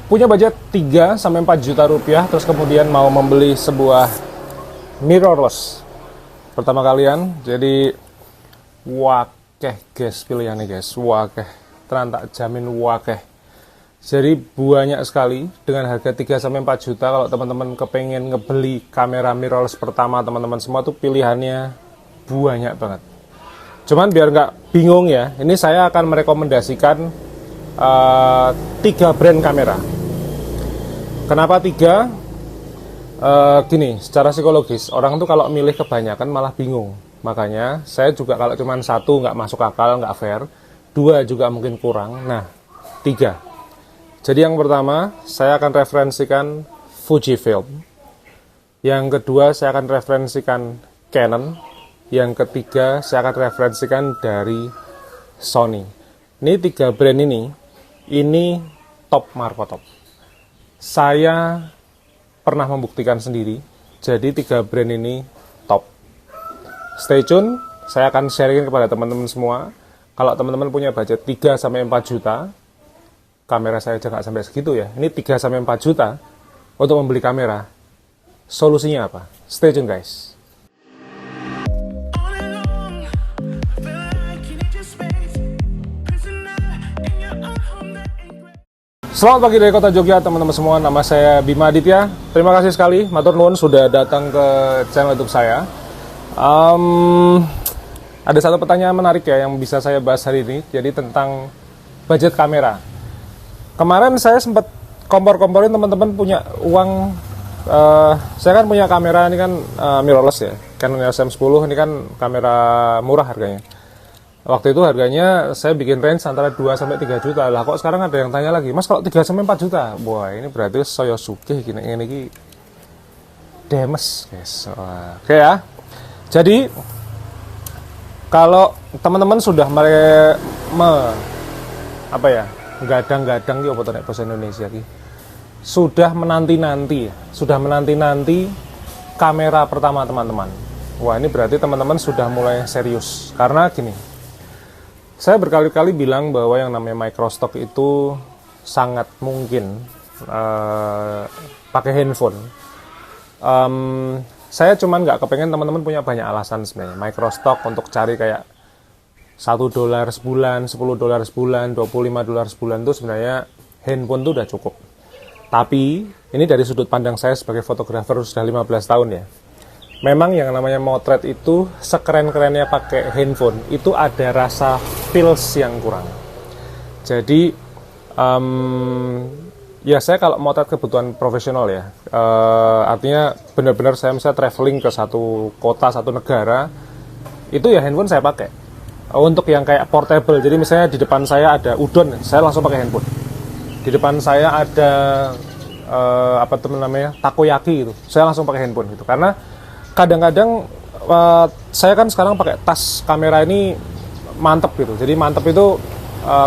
punya budget 3-4 juta rupiah, terus kemudian mau membeli sebuah mirrorless pertama kalian, jadi wakeh guys pilihannya guys, wakeh tenan tak jamin wakeh. Jadi banyak sekali dengan harga 3-4 juta. Kalau teman-teman kepengen ngebeli kamera mirrorless pertama teman-teman semua tuh pilihannya banyak banget. Cuman biar nggak bingung ya, ini saya akan merekomendasikan 3 brand kamera. Kenapa 3? Gini, secara psikologis orang tuh kalau milih kebanyakan malah bingung. Makanya saya juga kalau cuma 1 nggak masuk akal, nggak fair. 2 juga mungkin kurang. Nah, 3. Jadi yang pertama saya akan referensikan Fujifilm. Yang kedua saya akan referensikan Canon. Yang ketiga saya akan referensikan dari Sony. Ini 3 brand ini top marko top. Saya pernah membuktikan sendiri, jadi 3 brand ini top. Stay tune, saya akan sharing kepada teman-teman semua. Kalau teman-teman punya budget 3-4 juta, kamera saya aja nggak sampai segitu ya, ini 3-4 juta untuk membeli kamera, solusinya apa? Stay tune guys. Selamat pagi dari kota Jogja teman-teman semua, nama saya Bima Aditya. Terima kasih sekali matur nuwun sudah datang ke channel YouTube saya. Ada satu pertanyaan menarik ya yang bisa saya bahas hari ini, jadi tentang budget kamera. Kemarin saya sempat kompor-komporin teman-teman punya uang. Saya kan punya kamera ini kan mirrorless ya, Canon EOS M10, ini kan kamera murah harganya. Waktu itu harganya saya bikin range antara 2-3 juta. Lah kok sekarang ada yang tanya lagi, Mas kalau 3-4 juta? Wah, ini berarti saya sugih gini ini demes, guys. Oke ya. Jadi kalau teman-teman sudah gadang-gadang ki apa nek bahasa Indonesia ki. Sudah menanti-nanti kamera pertama teman-teman. Wah, ini berarti teman-teman sudah mulai serius. Karena gini, saya berkali-kali bilang bahwa yang namanya microstock itu sangat mungkin pakai handphone. Saya cuman nggak kepengen teman-teman punya banyak alasan sebenarnya. Microstock untuk cari kayak $1 sebulan, $10 sebulan, $25 sebulan itu sebenarnya handphone itu udah cukup. Tapi ini dari sudut pandang saya sebagai fotografer sudah 15 tahun ya. Memang yang namanya motret itu sekeren-kerennya pakai handphone itu ada rasa feels yang kurang. Jadi ya saya kalau motret kebutuhan profesional ya, artinya benar-benar saya misalnya traveling ke satu kota, satu negara, itu ya handphone saya pakai. Untuk yang kayak portable, jadi misalnya di depan saya ada udon, saya langsung pakai handphone. Di depan saya ada takoyaki gitu, saya langsung pakai handphone gitu. Karena kadang-kadang saya kan sekarang pakai tas kamera ini mantep gitu. Jadi mantep itu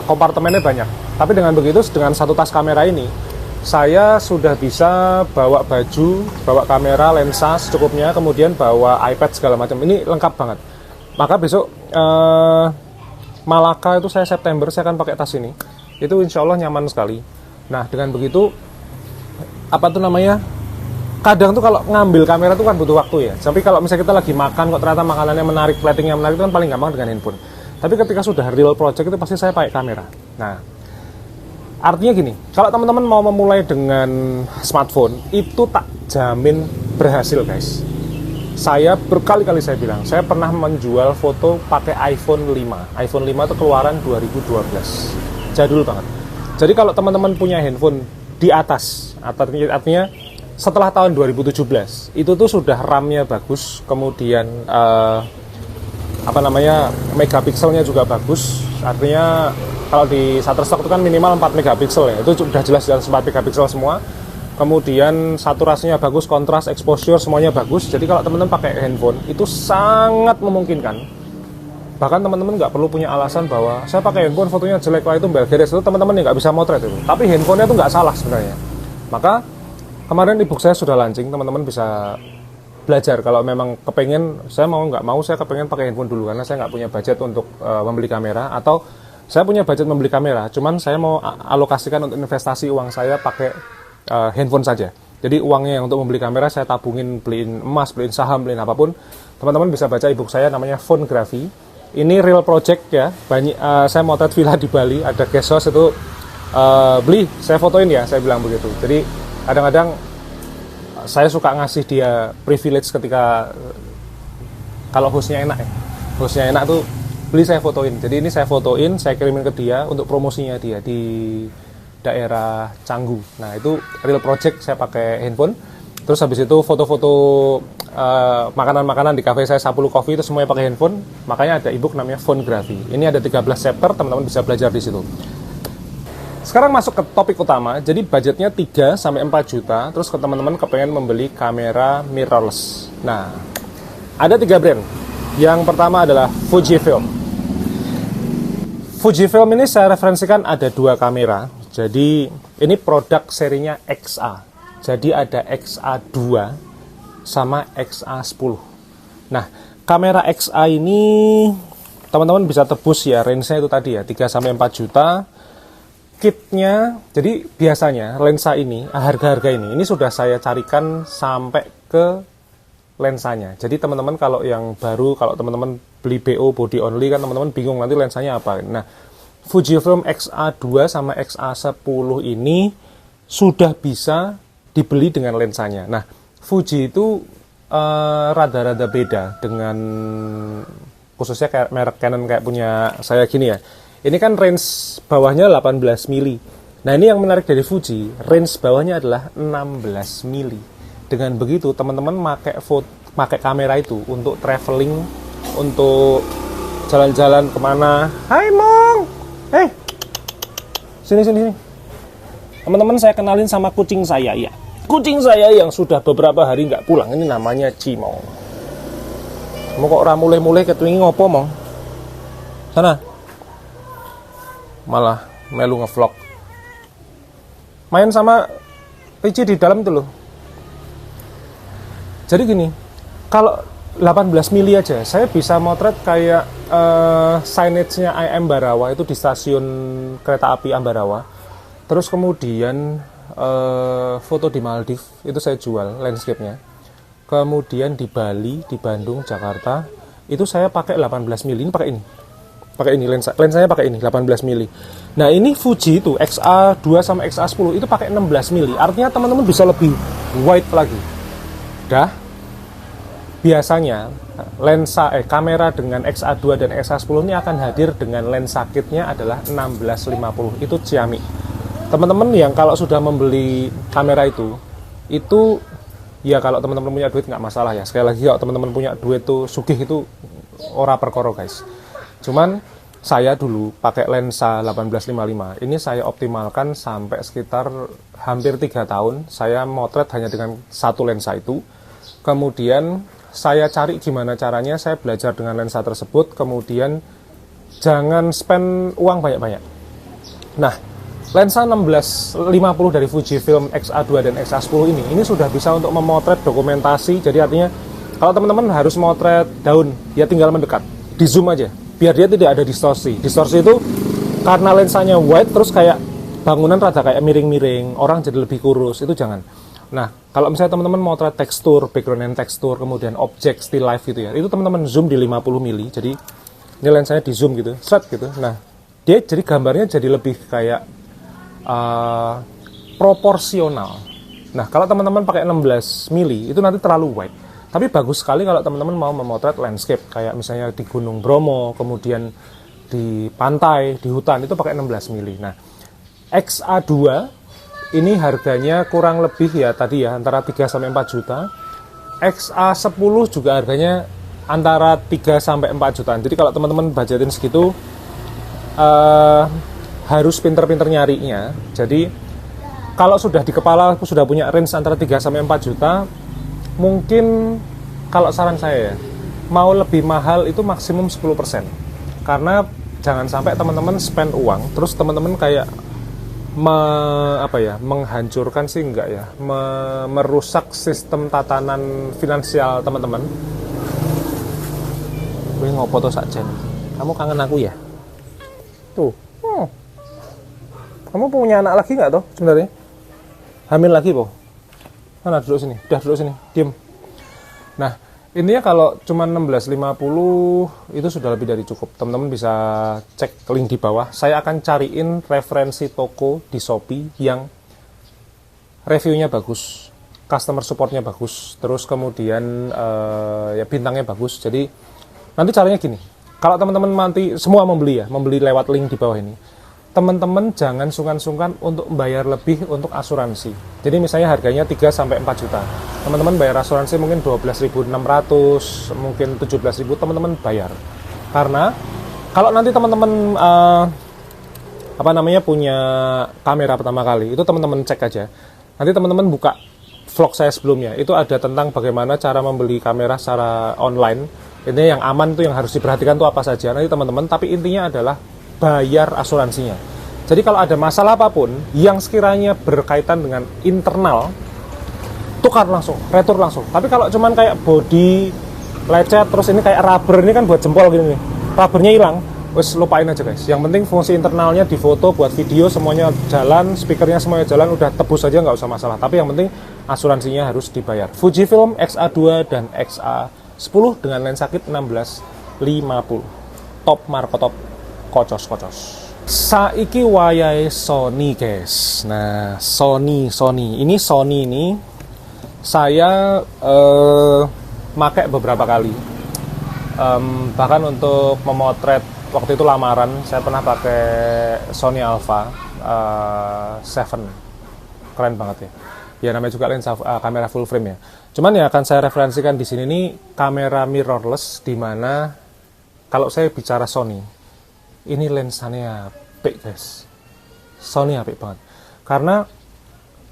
kompartemennya banyak. Tapi dengan begitu, dengan satu tas kamera ini, saya sudah bisa bawa baju, bawa kamera, lensa secukupnya, kemudian bawa iPad segala macam. Ini lengkap banget. Maka besok Malaka itu saya September, saya akan pakai tas ini. Itu insya Allah nyaman sekali. Nah, dengan begitu, kadang tuh kalau ngambil kamera tuh kan butuh waktu ya. Tapi kalau misalnya kita lagi makan kok ternyata makanannya menarik, platingnya menarik, itu kan paling gampang dengan handphone. Tapi ketika sudah real project itu pasti saya pakai kamera. Nah, artinya gini, kalau teman-teman mau memulai dengan smartphone itu tak jamin berhasil guys. Saya berkali-kali saya bilang, saya pernah menjual foto pakai iPhone 5. iPhone 5 itu keluaran 2012. Jadul banget. Jadi kalau teman-teman punya handphone di atas, artinya setelah tahun 2017 itu tuh sudah RAM-nya bagus, kemudian megapikselnya juga bagus. Artinya kalau di Shutterstock itu kan minimal 4 megapiksel ya, itu sudah jelas-jelas 4 megapiksel semua. Kemudian saturasinya bagus, kontras, exposure semuanya bagus. Jadi kalau teman-teman pakai handphone itu sangat memungkinkan. Bahkan teman-teman nggak perlu punya alasan bahwa saya pakai handphone fotonya jelek, lah itu beres. Itu teman-teman yang nggak bisa motret itu. Tapi handphonenya itu nggak salah sebenarnya. Maka kemarin ebook saya sudah launching, teman-teman bisa belajar. Kalau memang kepengen, saya mau nggak mau saya kepengen pakai handphone dulu karena saya nggak punya budget untuk membeli kamera. Atau saya punya budget membeli kamera, cuman saya mau alokasikan untuk investasi uang saya pakai handphone saja. Jadi uangnya untuk membeli kamera saya tabungin, beliin emas, beliin saham, beliin apapun. Teman-teman bisa baca ebook saya namanya Phonegraphy. Ini real project ya. Saya motret villa di Bali, ada guest house itu beli, saya fotoin ya, saya bilang begitu. Jadi kadang-kadang saya suka ngasih dia privilege ketika kalau hostnya enak ya. Hostnya enak tuh beli, saya fotoin. Jadi ini saya fotoin, saya kirimin ke dia untuk promosinya dia di daerah Canggu. Nah itu real project, saya pakai handphone. Terus habis itu foto-foto makanan-makanan di cafe saya, Sapulu Coffee, itu semuanya pakai handphone. Makanya ada ebook namanya Phonegraphy. Ini ada 13 chapter, teman-teman bisa belajar di situ. Sekarang masuk ke topik utama. Jadi budgetnya 3 sampai 4 juta. Terus ke teman-teman kepengen membeli kamera mirrorless. Nah, ada 3 brand. Yang pertama adalah Fujifilm. Fujifilm ini saya referensikan ada 2 kamera. Jadi ini produk serinya XA. Jadi ada XA2 sama XA10. Nah, kamera XA ini teman-teman bisa tebus ya, range-nya itu tadi ya, 3 sampai 4 juta. Kitnya, jadi biasanya lensa ini, harga-harga ini sudah saya carikan sampai ke lensanya. Jadi teman-teman kalau yang baru, kalau teman-teman beli BO body only kan teman-teman bingung nanti lensanya apa. Nah, Fujifilm XA2 sama XA10 ini sudah bisa dibeli dengan lensanya. Nah, Fuji itu rada-rada beda dengan khususnya kayak merek Canon kayak punya saya gini ya. Ini kan range bawahnya 18 mili. Nah ini yang menarik dari Fuji, range bawahnya adalah 16 mili. Dengan begitu teman-teman pakai kamera itu untuk traveling, untuk jalan-jalan kemana. Hai Mong, sini. Teman-teman saya kenalin sama kucing saya ya. Kucing saya yang sudah beberapa hari nggak pulang, ini namanya Cimong. Mau kok ora mulai-mulai ketwingi ngopo Mong? Sana. Malah melu ngevlog. Main sama Ricci di dalam tuh loh. Jadi gini, kalau 18 mili aja, saya bisa motret kayak signage-nya IM Ambarawa itu di stasiun kereta api Ambarawa. Terus kemudian foto di Maldives itu saya jual landscape-nya. Kemudian di Bali, di Bandung, Jakarta itu saya pakai 18 mili. Ini pakai ini lensanya pakai ini 18 mili. Nah ini Fuji itu XA2 sama XA10 itu pakai 16 mili. Artinya teman-teman bisa lebih wide lagi. Biasanya kamera dengan XA2 dan XA10 ini akan hadir dengan lensa kitnya adalah 1650. Itu Xiaomi. Teman-teman yang kalau sudah membeli kamera itu ya kalau teman-teman punya duit nggak masalah ya. Sekali lagi kalau teman-teman punya duit tuh sugih itu ora perkara guys. Cuman saya dulu pakai lensa 1855. Ini saya optimalkan sampai sekitar hampir 3 tahun. Saya motret hanya dengan satu lensa itu. Kemudian saya cari gimana caranya saya belajar dengan lensa tersebut. Kemudian jangan spend uang banyak-banyak. Nah, lensa 1650 dari Fujifilm XA2 dan XA10 ini sudah bisa untuk memotret dokumentasi. Jadi artinya kalau teman-teman harus motret daun, ya tinggal mendekat, di zoom aja. Biar dia tidak ada distorsi. Distorsi itu karena lensanya wide terus kayak bangunan rada kayak miring-miring, orang jadi lebih kurus, itu jangan. Nah, kalau misalnya teman-teman motret tekstur, background and tekstur, kemudian objek, still life gitu ya, itu teman-teman zoom di 50 mili, jadi ini lensanya di zoom gitu, set gitu. Nah, dia jadi gambarnya jadi lebih kayak proporsional. Nah, kalau teman-teman pakai 16 mili, itu nanti terlalu wide. Tapi bagus sekali kalau teman-teman mau memotret landscape, kayak misalnya di Gunung Bromo, kemudian di pantai, di hutan, itu pakai 16 mili. Nah, XA2 ini harganya kurang lebih ya tadi ya, antara 3 sampai 4 juta. XA10 juga harganya antara 3 sampai 4 jutaan. Jadi kalau teman-teman budgetin segitu, harus pinter-pinter nyarinya. Jadi kalau sudah di kepala aku sudah punya range antara 3 sampai 4 juta, mungkin kalau saran saya ya, mau lebih mahal itu maksimum 10%. Karena jangan sampai teman-teman spend uang terus teman-teman kayak menghancurkan sih enggak ya, merusak sistem tatanan finansial teman-teman. Gue ngopo to sakjen. Kamu kangen aku ya? Tuh. Kamu punya anak lagi nggak toh sebenarnya? Hamil lagi, Po? Mana duduk sini? Udah duduk sini, diem. Nah, intinya kalau cuma 1650 itu sudah lebih dari cukup. Teman-teman bisa cek link di bawah. Saya akan cariin referensi toko di Shopee yang reviewnya bagus, customer supportnya bagus, terus kemudian ya bintangnya bagus. Jadi nanti caranya gini. Kalau teman-teman nanti semua membeli lewat link di bawah ini. Teman-teman jangan sungkan-sungkan untuk bayar lebih untuk asuransi. Jadi misalnya harganya 3 sampai 4 juta. Teman-teman bayar asuransi mungkin 12.600, mungkin 17.000, teman-teman bayar. Karena kalau nanti teman-teman punya kamera pertama kali, itu teman-teman cek aja. Nanti teman-teman buka vlog saya sebelumnya, itu ada tentang bagaimana cara membeli kamera secara online. Ini yang aman tuh, yang harus diperhatikan tuh apa saja. Nanti teman-teman, tapi intinya adalah bayar asuransinya. Jadi kalau ada masalah apapun yang sekiranya berkaitan dengan internal, tukar langsung, retur langsung. Tapi kalau cuman kayak body lecet, terus ini kayak rubber, ini kan buat jempol gini nih, rubbernya hilang, wes lupain aja guys. Yang penting fungsi internalnya di foto, buat video semuanya jalan, speakernya semuanya jalan, udah tebus aja, nggak usah masalah. Tapi yang penting asuransinya harus dibayar. Fujifilm X-A2 dan X-A10 dengan lensa kit 1650, top markotop, kocos. Saiki wayahe Sony guys. Nah, Sony ini saya pakai beberapa kali. Bahkan untuk memotret waktu itu lamaran, saya pernah pakai Sony Alpha 7. Keren banget ya. Ya namanya juga lensa kamera full frame ya. Cuman ya akan saya referensikan di sini nih kamera mirrorless, di mana kalau saya bicara Sony, ini lensanya apik guys. Sony apik banget. Karena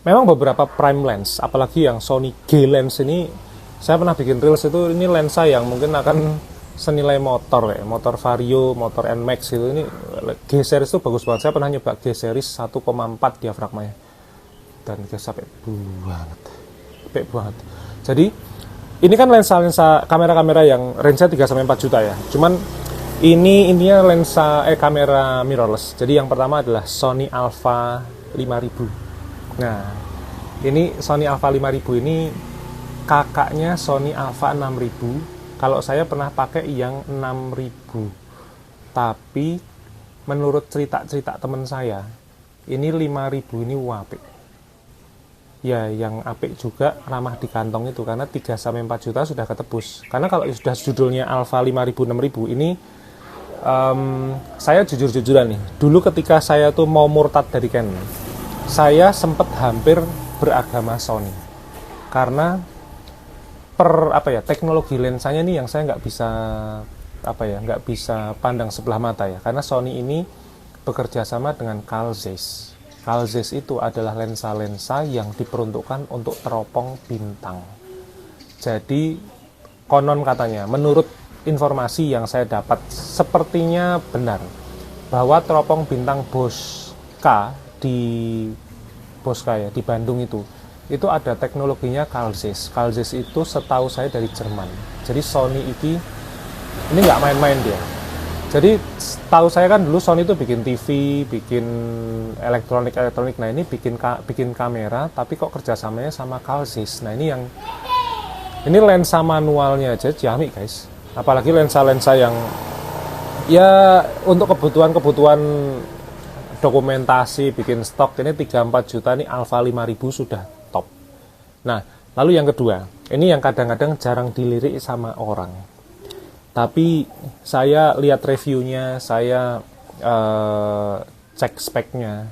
memang beberapa prime lens, apalagi yang Sony G-Lens ini, saya pernah bikin reels itu, ini lensa yang mungkin akan senilai motor ya, motor Vario, motor NMAX gitu. Ini G-series itu bagus banget. Saya pernah nyoba G-series 1,4 diafragmanya. Dan guys apik banget. Apik banget. Jadi ini kan lensa kamera-kamera yang range-nya 3 sampai 4 juta ya. Cuman ini intinya lensa kamera mirrorless. Jadi yang pertama adalah Sony Alpha 5000. Nah, ini Sony Alpha 5000 ini kakaknya Sony Alpha 6000. Kalau saya pernah pakai yang 6000. Tapi menurut cerita teman saya, ini 5000 ini apik. Ya, yang apik juga ramah di kantong itu, karena 3 sampai 4 juta sudah ketebus. Karena kalau sudah judulnya Alpha 5000 6000 ini, saya jujur-jujuran nih, dulu ketika saya tuh mau murtad dari Canon, saya sempat hampir beragama Sony, karena teknologi lensanya nih yang saya nggak bisa pandang sebelah mata ya, karena Sony ini bekerja sama dengan Carl Zeiss. Carl Zeiss itu adalah lensa-lensa yang diperuntukkan untuk teropong bintang. Jadi konon katanya, menurut informasi yang saya dapat, sepertinya benar bahwa teropong bintang Bosca di Bandung itu ada teknologinya Carl Zeiss. Carl Zeiss itu setahu saya dari Jerman. Jadi Sony ini nggak main-main dia. Jadi tahu saya kan dulu Sony itu bikin TV, bikin elektronik. Nah ini bikin kamera, tapi kok kerjasamanya sama Carl Zeiss. Nah ini lensa manualnya aja jami guys. Apalagi lensa-lensa yang ya untuk kebutuhan dokumentasi, bikin stok, ini 3-4 juta, ini Alpha 5000 sudah top. Nah, lalu yang kedua, ini yang kadang-kadang jarang dilirik sama orang. Tapi saya lihat reviewnya, saya cek speknya,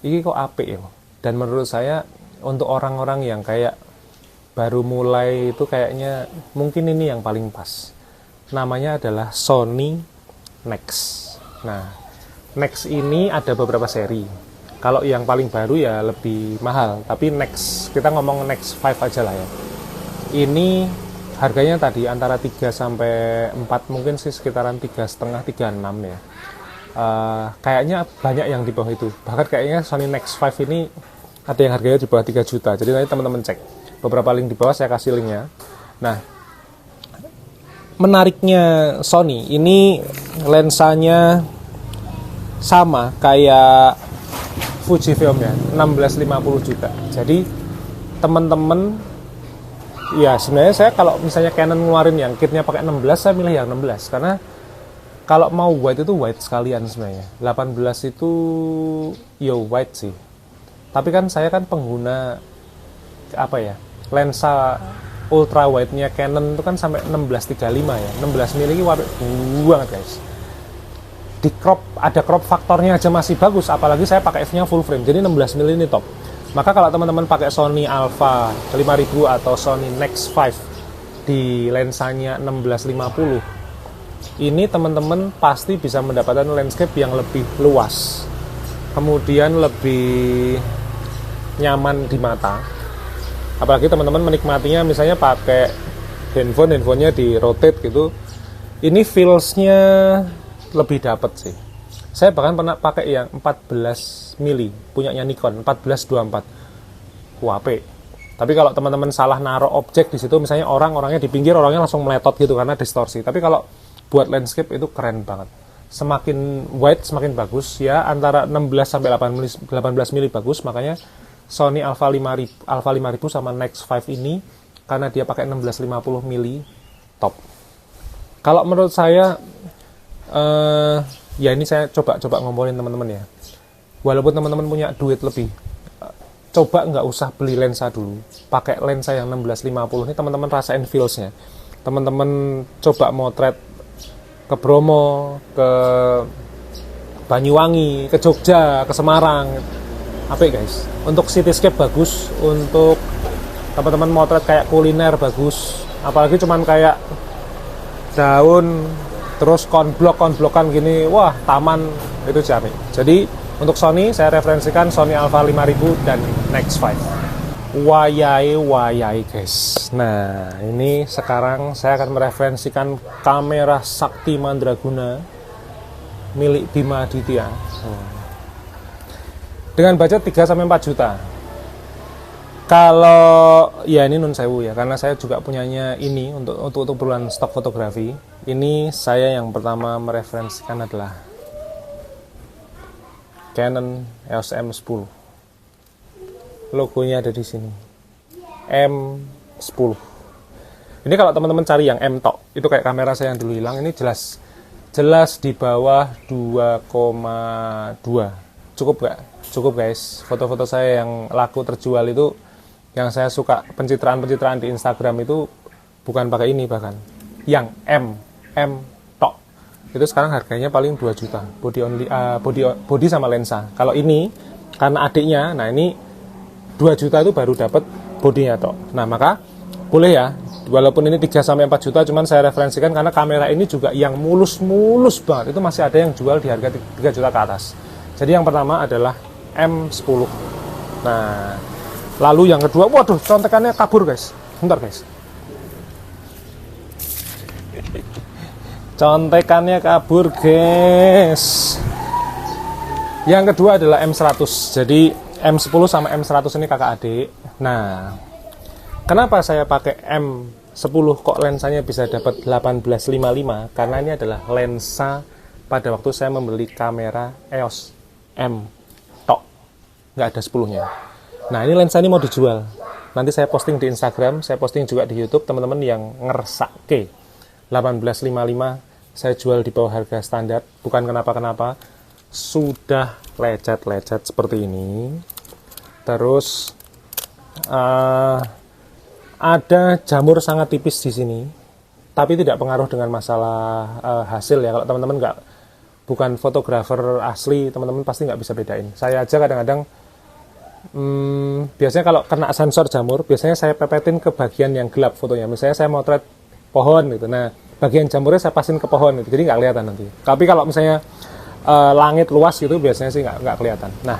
ini kok apik ya. Dan menurut saya untuk orang-orang yang kayak baru mulai itu kayaknya mungkin ini yang paling pas. Namanya adalah Sony Nex. Nah, Nex ini ada beberapa seri. Kalau yang paling baru ya lebih mahal, tapi Nex, kita ngomong Nex 5 aja lah ya. Ini harganya tadi antara 3 sampai 4, mungkin sih sekitaran 3,5 36 ya. Kayaknya banyak yang di bawah itu. Bahkan kayaknya Sony Nex 5 ini ada yang harganya di bawah 3 juta. Jadi nanti teman-teman cek. Beberapa link di bawah saya kasih linknya. Nah, menariknya Sony ini lensanya sama kayak Fujifilm ya, 1650 juga. Jadi teman-teman, ya sebenarnya saya kalau misalnya Canon ngeluarin yang kitnya pakai 16, saya milih yang 16 karena kalau mau wide itu wide sekalian sebenarnya. 18 itu wide sih. Tapi kan saya kan pengguna apa ya, lensa ultra wide-nya Canon itu kan sampai 1635 ya. 16 mm ini waduh banget guys. Di crop, ada crop faktornya aja masih bagus, apalagi saya pakai f-nya full frame. Jadi 16 mm ini top. Maka kalau teman-teman pakai Sony Alpha 5000 atau Sony Nex 5 di lensanya 1650, ini teman-teman pasti bisa mendapatkan landscape yang lebih luas, kemudian lebih nyaman di mata. Apalagi teman-teman menikmatinya misalnya pakai handphonenya di rotate gitu, ini feels-nya lebih dapet sih. Saya bahkan pernah pakai yang 14 mili punyanya Nikon 1424 WP. Tapi kalau teman-teman salah naruh objek di situ, misalnya orangnya di pinggir, orangnya langsung meletot gitu karena distorsi. Tapi kalau buat landscape itu keren banget. Semakin wide semakin bagus ya, antara 16 sampai 18 mili bagus. Makanya Sony Alpha 5000 sama Nex 5 ini karena dia pakai 1650 mili top. Kalau menurut saya ya ini saya coba ngomongin teman-teman ya. Walaupun teman-teman punya duit lebih, coba nggak usah beli lensa dulu. Pakai lensa yang 1650 ini teman-teman rasain feels-nya. Teman-teman coba motret ke Bromo, ke Banyuwangi, ke Jogja, ke Semarang. Apa ya guys? Untuk cityscape bagus, untuk teman-teman motret kayak kuliner bagus. Apalagi cuman kayak daun terus konblok-konblokan gini, wah taman itu jamin. Jadi untuk Sony saya referensikan Sony Alpha 5000 dan Nex 5. Wayai guys. Nah ini sekarang saya akan mereferensikan kamera Sakti Mandraguna milik Bima Aditya dengan budget 3-4 juta. Kalau ya ini nun sewu ya, karena saya juga punyanya ini untuk keperluan stok fotografi. Ini saya yang pertama mereferensikan adalah Canon EOS M10. Logonya ada di sini. M10. Ini kalau teman-teman cari yang M tok, itu kayak kamera saya yang dulu hilang, ini jelas di bawah 2,2. Cukup gak? Cukup guys. Foto-foto saya yang laku terjual itu, yang saya suka pencitraan di Instagram itu bukan pakai ini, bahkan yang M tok itu sekarang harganya paling 2 juta body sama lensa. Kalau ini karena adiknya, nah ini 2 juta itu baru dapat bodinya tok. Nah maka boleh ya, walaupun ini 3-4 juta, cuman saya referensikan karena kamera ini juga yang mulus banget, itu masih ada yang jual di harga 3 juta ke atas. Jadi yang pertama adalah M10. Nah lalu yang kedua, waduh contekannya kabur guys. Bentar guys. Contekannya kabur guys. Yang kedua adalah M100. Jadi M10 sama M100 ini kakak adik. Nah, kenapa saya pakai M10 kok lensanya bisa dapat 1855? Karena ini adalah lensa pada waktu saya membeli kamera EOS M tok. Nggak ada 10-nya. Nah ini lensa ini mau dijual. Nanti saya posting di Instagram, saya posting juga di YouTube. Teman-teman yang ngersake 1855 saya jual di bawah harga standar. Bukan kenapa-kenapa, sudah lecet-lecet seperti ini. Terus ada jamur sangat tipis di sini, tapi tidak pengaruh dengan masalah hasil ya. Kalau teman-teman bukan fotografer asli, teman-teman pasti nggak bisa bedain. Saya aja kadang-kadang biasanya kalau kena sensor jamur, biasanya saya pepetin ke bagian yang gelap fotonya. Misalnya saya motret pohon gitu, nah bagian jamurnya saya pasin ke pohon gitu, jadi nggak kelihatan nanti. Tapi kalau misalnya langit luas gitu, biasanya sih nggak kelihatan. Nah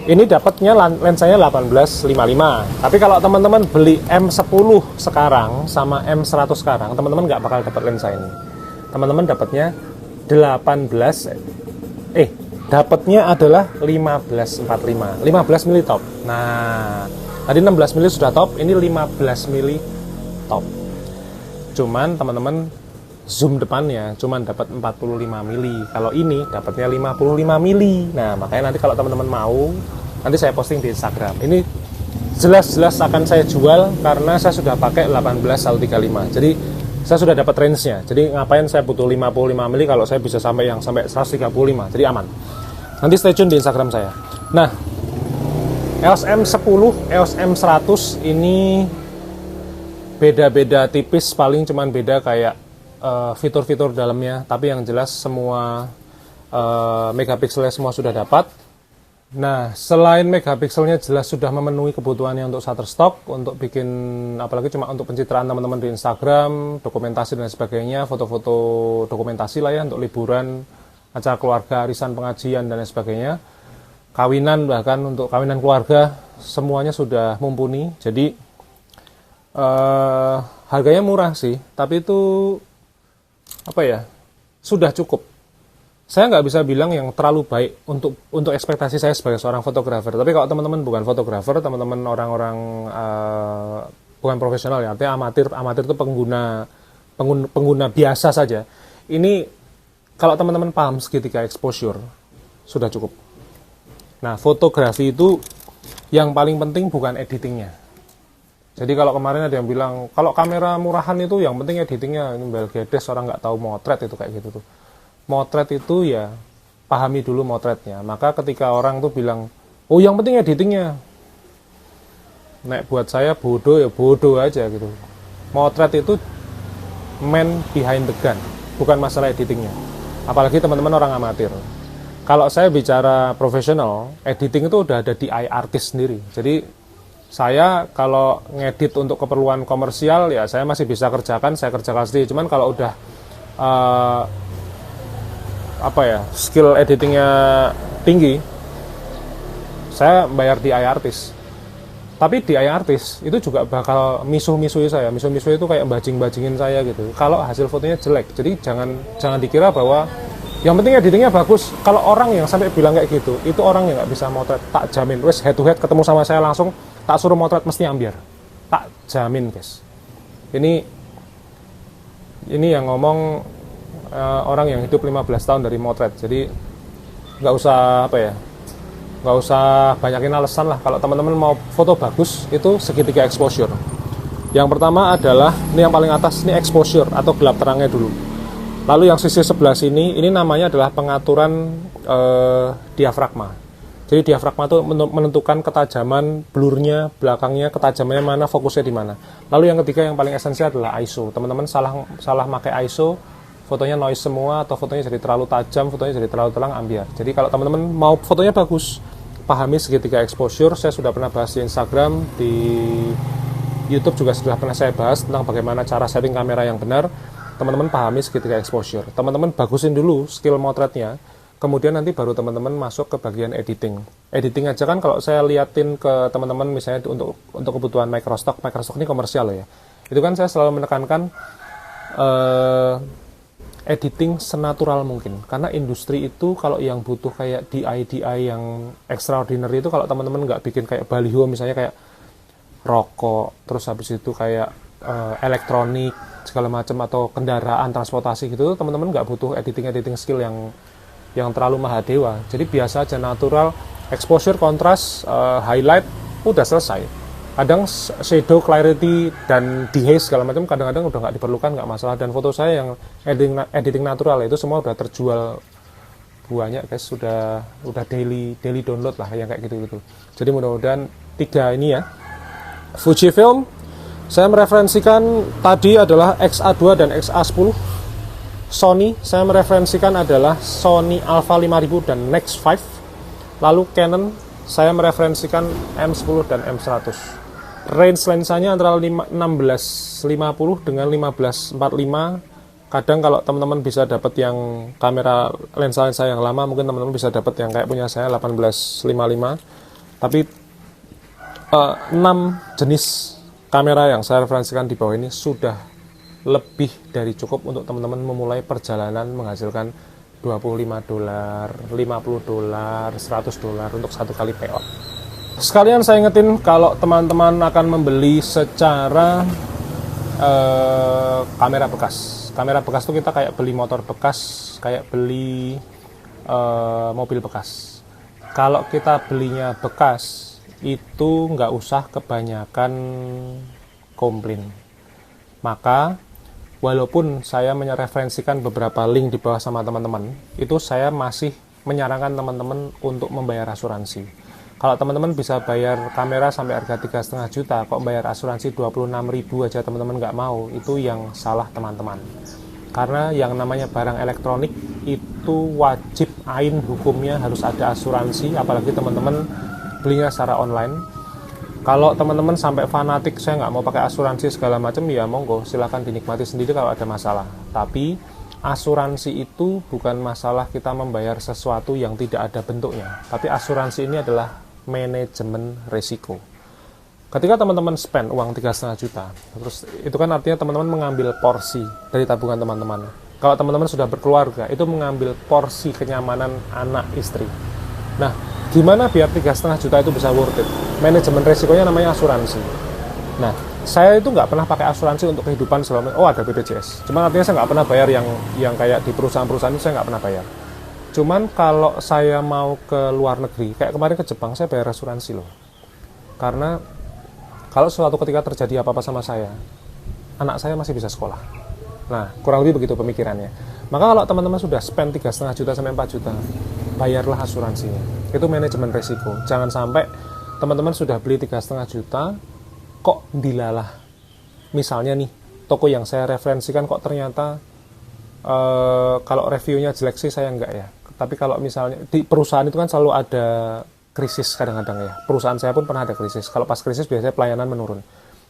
ini dapatnya lensanya 1855. Tapi kalau teman-teman beli M10 sekarang sama M100 sekarang, teman-teman nggak bakal dapat lensa ini. Teman-teman dapatnya dapatnya adalah 1545, 15 mili top. Nah, tadi 16 mili sudah top, ini 15 mili top. Cuman teman-teman zoom depannya cuman dapat 45 mili. Kalau ini dapatnya 55 mili. Nah, makanya nanti kalau teman-teman mau, nanti saya posting di Instagram. Ini jelas-jelas akan saya jual karena saya sudah pakai 18-135. Jadi saya sudah dapat range-nya. Jadi ngapain saya butuh 55 mili kalau saya bisa sampai 135. Jadi aman. Nanti stay tune di Instagram saya. Nah, EOS M10, EOS M100 ini beda-beda tipis, paling cuman beda kayak fitur-fitur dalamnya, tapi yang jelas semua megapikselnya semua sudah dapat. Nah, selain megapikselnya jelas sudah memenuhi kebutuhannya untuk Shutterstock, untuk bikin, apalagi cuma untuk pencitraan teman-teman di Instagram, dokumentasi dan sebagainya, foto-foto dokumentasi lah ya, untuk liburan, acara keluarga, arisan, pengajian, dan sebagainya. Kawinan, bahkan untuk kawinan keluarga, semuanya sudah mumpuni. Jadi, harganya murah sih, tapi itu, apa ya, sudah cukup. Saya nggak bisa bilang yang terlalu baik untuk ekspektasi saya sebagai seorang fotografer. Tapi kalau teman-teman bukan fotografer, teman-teman orang-orang bukan profesional ya, artinya amatir itu pengguna biasa saja. Ini kalau teman-teman paham segitiga exposure sudah cukup. Nah, fotografi itu yang paling penting bukan editingnya. Jadi kalau kemarin ada yang bilang kalau kamera murahan itu yang penting editingnya, ini belgedes, orang nggak tahu motret itu kayak gitu tuh. Motret itu ya pahami dulu motretnya. Maka ketika orang tuh bilang, oh yang penting editingnya, nek buat saya bodoh ya bodoh aja gitu. Motret itu man behind the gun, bukan masalah editingnya. Apalagi teman-teman orang amatir. Kalau saya bicara profesional, editing itu udah ada di eye artist sendiri. Jadi saya kalau ngedit untuk keperluan komersial ya saya masih bisa kerjakan, saya kerjakan sendiri. Cuman kalau udah skill editingnya tinggi, saya bayar di iArtist. Tapi di iArtist itu juga bakal misuh-misuhi saya. Misuh-misuhi itu kayak bajing-bajingin saya gitu. Kalau hasil fotonya jelek, jadi jangan dikira bahwa yang penting editingnya bagus. Kalau orang yang sampai bilang kayak gitu, itu orang yang nggak bisa motret. Tak jamin. Wes head to head ketemu sama saya langsung, tak suruh motret mesti ambiar. Tak jamin, guys. Ini yang ngomong orang yang hidup 15 tahun dari motret. Jadi nggak usah banyakin alasan lah. Kalau teman-teman mau foto bagus, itu segitiga exposure. Yang pertama adalah, ini yang paling atas, ini exposure atau gelap terangnya dulu. Lalu yang sisi sebelah sini, ini namanya adalah pengaturan diafragma. Jadi diafragma itu menentukan ketajaman blurnya, belakangnya, ketajamannya mana, fokusnya di mana. Lalu yang ketiga yang paling esensial adalah ISO. Teman-teman salah pakai ISO, fotonya noise semua, atau fotonya jadi terlalu tajam, fotonya jadi terlalu terang, ambiar. Jadi kalau teman-teman mau fotonya bagus, pahami segitiga exposure. Saya sudah pernah bahas di Instagram, di YouTube juga sudah pernah saya bahas tentang bagaimana cara setting kamera yang benar. Teman-teman pahami segitiga exposure. Teman-teman bagusin dulu skill motretnya, kemudian nanti baru teman-teman masuk ke bagian editing. Editing aja kan kalau saya liatin ke teman-teman misalnya untuk kebutuhan Microstock ini komersial loh ya. Itu kan saya selalu menekankan editing senatural mungkin, karena industri itu kalau yang butuh kayak DI yang extraordinary itu kalau teman-teman nggak bikin kayak baliho misalnya kayak rokok, terus habis itu kayak elektronik segala macam atau kendaraan transportasi gitu, teman-teman nggak butuh editing skill yang terlalu mahadewa. Jadi biasa aja natural, exposure, kontras, highlight, udah selesai. Kadang shadow, clarity, dan dehaze segala macam kadang-kadang udah nggak diperlukan, nggak masalah. Dan foto saya yang editing natural itu semua udah terjual banyak guys, udah daily download lah yang kayak gitu. Jadi mudah-mudahan 3 ini ya. Fujifilm saya mereferensikan tadi adalah XA2 dan XA10. Sony saya mereferensikan adalah Sony Alpha 5000 dan Nex 5. Lalu Canon saya mereferensikan M10 dan M100. Range lensanya antara 1650 dengan 1545. Kadang kalau teman-teman bisa dapat yang kamera lensa yang lama, mungkin teman-teman bisa dapat yang kayak punya saya 1855. Tapi 6 jenis kamera yang saya referensikan di bawah ini sudah lebih dari cukup untuk teman-teman memulai perjalanan menghasilkan $25, $50, $100 untuk satu kali payout. Sekalian saya ingetin kalau teman-teman akan membeli secara kamera bekas. bekas. Kamera bekas tuh kita kayak beli motor bekas, kayak beli mobil bekas. Kalau kita belinya bekas, itu nggak usah kebanyakan komplain. Maka, walaupun saya mereferensikan beberapa link di bawah sama teman-teman, itu saya masih menyarankan teman-teman untuk membayar asuransi. Kalau teman-teman bisa bayar kamera sampai harga 3,5 juta, kok bayar asuransi 26.000 aja teman-teman nggak mau, itu yang salah teman-teman. Karena yang namanya barang elektronik itu wajib ain hukumnya harus ada asuransi, apalagi teman-teman belinya secara online. Kalau teman-teman sampai fanatik, saya nggak mau pakai asuransi segala macam, ya monggo, silahkan dinikmati sendiri kalau ada masalah. Tapi asuransi itu bukan masalah kita membayar sesuatu yang tidak ada bentuknya, tapi asuransi ini adalah manajemen risiko. Ketika teman-teman spend uang 3,5 juta, terus itu kan artinya teman-teman mengambil porsi dari tabungan teman-teman. Kalau teman-teman sudah berkeluarga, itu mengambil porsi kenyamanan anak istri. Nah, gimana biar 3,5 juta itu bisa worth it? Manajemen risikonya namanya asuransi. Nah, saya itu nggak pernah pakai asuransi untuk kehidupan selama, ada BPJS. Cuman artinya saya nggak pernah bayar yang kayak di perusahaan-perusahaan itu, saya nggak pernah bayar. Cuman kalau saya mau ke luar negeri, kayak kemarin ke Jepang, saya bayar asuransi loh. Karena kalau suatu ketika terjadi apa-apa sama saya, anak saya masih bisa sekolah. Nah, kurang lebih begitu pemikirannya. Maka kalau teman-teman sudah spend 3,5 juta sampai 4 juta, bayarlah asuransinya. Itu manajemen risiko. Jangan sampai teman-teman sudah beli 3,5 juta, kok dilalah. Misalnya nih, toko yang saya referensikan kok ternyata kalau reviewnya jelek sih saya enggak ya. Tapi kalau misalnya di perusahaan itu kan selalu ada krisis kadang-kadang ya. Perusahaan saya pun pernah ada krisis. Kalau pas krisis biasanya pelayanan menurun.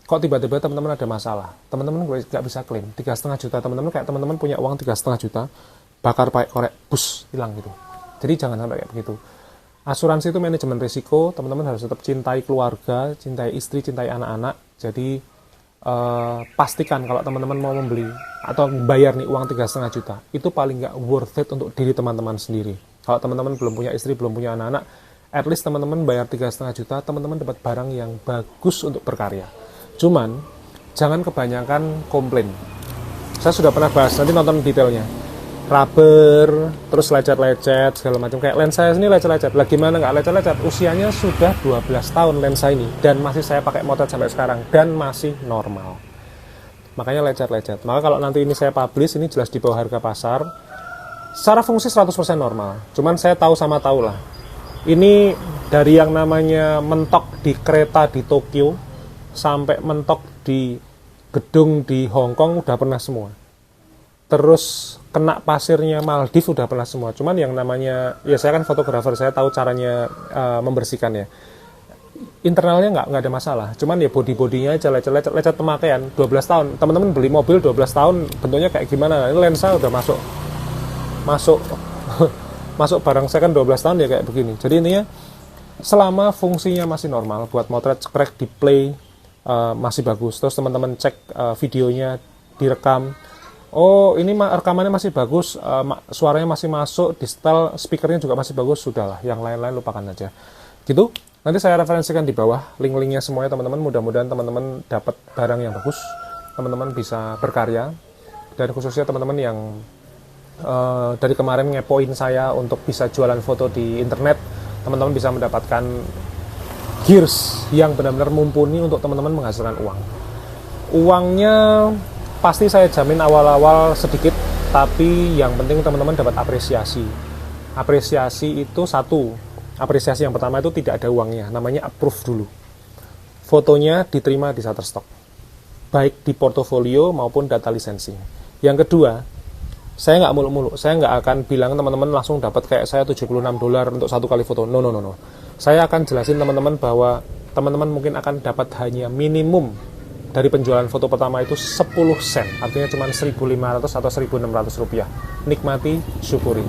Kok tiba-tiba teman-teman ada masalah, teman-teman nggak bisa klaim. 3,5 juta, teman-teman kayak teman-teman punya uang 3,5 juta, bakar pakai korek, bus, hilang gitu. Jadi jangan sampai kayak begitu. Asuransi itu manajemen risiko, teman-teman harus tetap cintai keluarga, cintai istri, cintai anak-anak. Jadi pastikan kalau teman-teman mau membeli atau bayar nih uang 3,5 juta, itu paling nggak worth it untuk diri teman-teman sendiri. Kalau teman-teman belum punya istri, belum punya anak-anak, at least teman-teman bayar 3,5 juta, teman-teman dapat barang yang bagus untuk berkarya. Cuman, jangan kebanyakan komplain. Saya sudah pernah bahas, nanti nonton detailnya. Rubber, terus lecet-lecet, segala macam. Kayak lensa ini lecet-lecet. Lah gimana nggak lecet-lecet? Usianya sudah 12 tahun lensa ini. Dan masih saya pakai motret sampai sekarang. Dan masih normal. Makanya lecet-lecet. Maka kalau nanti ini saya publish, ini jelas di bawah harga pasar. Secara fungsi 100% normal. Cuman saya tahu sama tahu lah. Ini dari yang namanya mentok di kereta di Tokyo, sampai mentok di gedung di Hong Kong udah pernah semua. Terus kena pasirnya Maldives udah pernah semua. Cuman yang namanya, ya saya kan fotografer, saya tahu caranya membersihkannya. Internalnya nggak ada masalah. Cuman ya body-bodinya aja lecet pemakaian. 12 tahun. Teman-teman beli mobil 12 tahun, bentuknya kayak gimana? Ini lensa udah masuk masuk barang saya kan 12 tahun ya kayak begini. Jadi intinya selama fungsinya masih normal, buat motret, crack, di play, masih bagus. Terus teman-teman cek videonya, direkam. Oh, ini rekamannya masih bagus, suaranya masih masuk, di setel, speakernya juga masih bagus, sudahlah. Yang lain-lain lupakan aja. Gitu. Nanti saya referensikan di bawah link-linknya semuanya teman-teman. Mudah-mudahan teman-teman dapat barang yang bagus, teman-teman bisa berkarya, dan khususnya teman-teman yang dari kemarin ngepoin saya untuk bisa jualan foto di internet, teman-teman bisa mendapatkan gears yang benar-benar mumpuni untuk teman-teman menghasilkan uang. Uangnya pasti saya jamin awal-awal sedikit, tapi yang penting teman-teman dapat apresiasi. Apresiasi itu satu. Apresiasi yang pertama itu tidak ada uangnya, namanya approve dulu. Fotonya diterima di Shutterstock, baik di portofolio maupun data lisensi. Yang kedua, saya nggak muluk-muluk, saya nggak akan bilang teman-teman langsung dapat kayak saya $76 untuk satu kali foto. No. Saya akan jelasin teman-teman bahwa teman-teman mungkin akan dapat hanya minimum dari penjualan foto pertama itu 10 sen, artinya cuma 1.500 atau 1.600 rupiah. Nikmati, syukuri.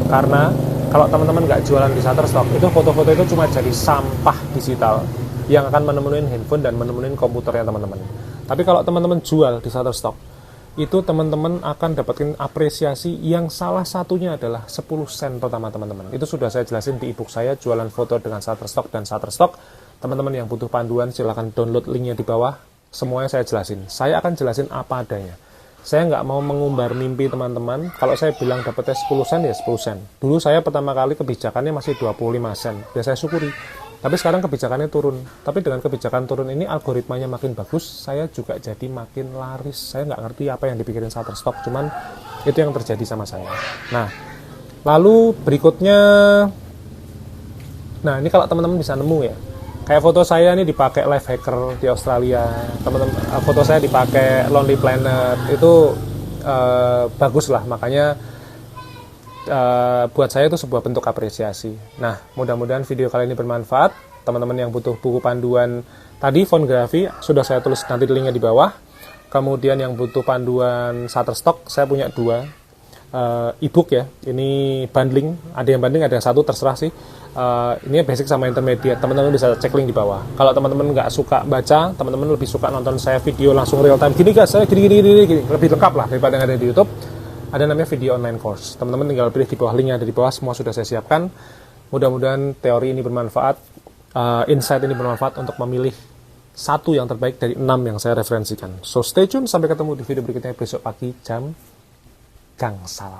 Karena kalau teman-teman nggak jualan di Shutterstock, itu foto-foto itu cuma jadi sampah digital yang akan menemuin handphone dan menemuin komputernya teman-teman. Tapi kalau teman-teman jual di Shutterstock, itu teman-teman akan dapatkan apresiasi yang salah satunya adalah 10 sen pertama teman-teman. Itu sudah saya jelasin di ebook saya, jualan foto dengan Shutterstock dan Shutterstock. Teman-teman yang butuh panduan silahkan download linknya di bawah. Semuanya saya jelasin. Saya akan jelasin apa adanya. Saya nggak mau mengumbar mimpi teman-teman. Kalau saya bilang dapatnya 10 sen ya 10 sen. Dulu saya pertama kali kebijakannya masih 25 sen. Ya saya syukuri. Tapi sekarang kebijakannya turun. Tapi dengan kebijakan turun ini algoritmanya makin bagus, saya juga jadi makin laris. Saya nggak ngerti apa yang dipikirin Shutterstock, cuman itu yang terjadi sama saya. Nah, lalu berikutnya, nah ini kalau teman-teman bisa nemu ya, kayak foto saya ini dipakai live hacker di Australia, teman-teman, foto saya dipakai Lonely Planet, itu bagus lah, makanya buat saya itu sebuah bentuk apresiasi. Nah, mudah-mudahan video kali ini bermanfaat. Teman-teman yang butuh buku panduan tadi, Fonografi, sudah saya tulis nanti linknya di bawah. Kemudian yang butuh panduan Shutterstock, saya punya 2 ebook ya. Ini bundling, ada yang bundling, ada yang satu, terserah sih. Ini basic sama intermediate, teman-teman bisa cek link di bawah. Kalau teman-teman nggak suka baca, teman-teman lebih suka nonton saya video langsung real time. Gini guys, saya gini, lebih lengkap lah daripada yang ada di YouTube. Ada namanya video online course. Teman-teman tinggal pilih di bawah, linknya ada di bawah, semua sudah saya siapkan. Mudah-mudahan teori ini bermanfaat, insight ini bermanfaat untuk memilih satu yang terbaik dari 6 yang saya referensikan. So stay tune, sampai ketemu di video berikutnya besok pagi jam gangsal.